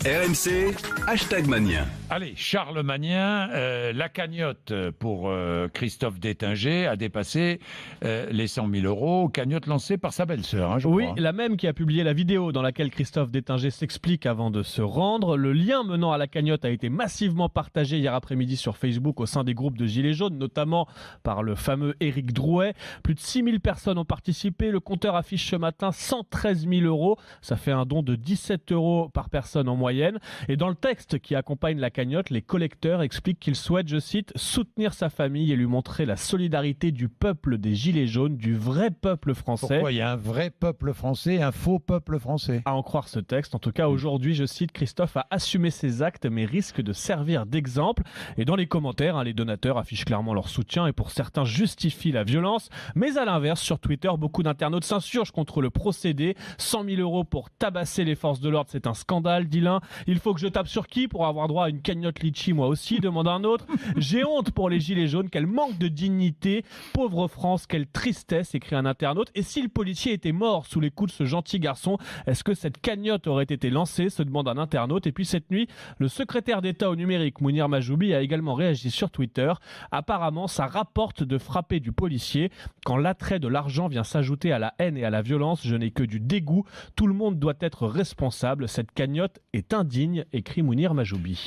RMC, #Mania. Allez, Charles Magnien, la cagnotte pour Christophe Détinger a dépassé les 100 000 euros. Cagnotte lancée par sa belle-sœur, je Oui, crois. la même qui a publié la vidéo dans laquelle Christophe Détinger s'explique avant de se rendre. Le lien menant à la cagnotte a été massivement partagé hier après-midi sur Facebook au sein des groupes de Gilets jaunes, notamment par le fameux Éric Drouet. Plus de 6 000 personnes ont participé. Le compteur affiche ce matin 113 000 euros. Ça fait un don de 17 euros par personne en moyenne. Et dans le texte qui accompagne la cagnotte, les collecteurs expliquent qu'ils souhaitent, je cite, soutenir sa famille et lui montrer la solidarité du peuple des Gilets jaunes, du vrai peuple français. Pourquoi il y a un vrai peuple français et un faux peuple français? À en croire ce texte. En tout cas, aujourd'hui, je cite, Christophe a assumé ses actes mais risque de servir d'exemple. Et dans les commentaires, les donateurs affichent clairement leur soutien et pour certains justifient la violence. Mais à l'inverse, sur Twitter, beaucoup d'internautes s'insurgent contre le procédé. 100 000 euros pour tabasser les forces de l'ordre, c'est un scandale, dit l'un. Il faut que je tape sur qui pour avoir droit à une cagnotte litchi, moi aussi, demande un autre. J'ai honte pour les Gilets jaunes, quel manque de dignité. Pauvre France, quelle tristesse, écrit un internaute. Et si le policier était mort sous les coups de ce gentil garçon, est-ce que cette cagnotte aurait été lancée, se demande un internaute. Et puis cette nuit, le secrétaire d'État au numérique, Mounir Majoubi, a également réagi sur Twitter. Apparemment, ça rapporte de frapper du policier. Quand l'attrait de l'argent vient s'ajouter à la haine et à la violence, je n'ai que du dégoût. Tout le monde doit être responsable. Cette cagnotte est indigne, écrit Mounir Majoubi.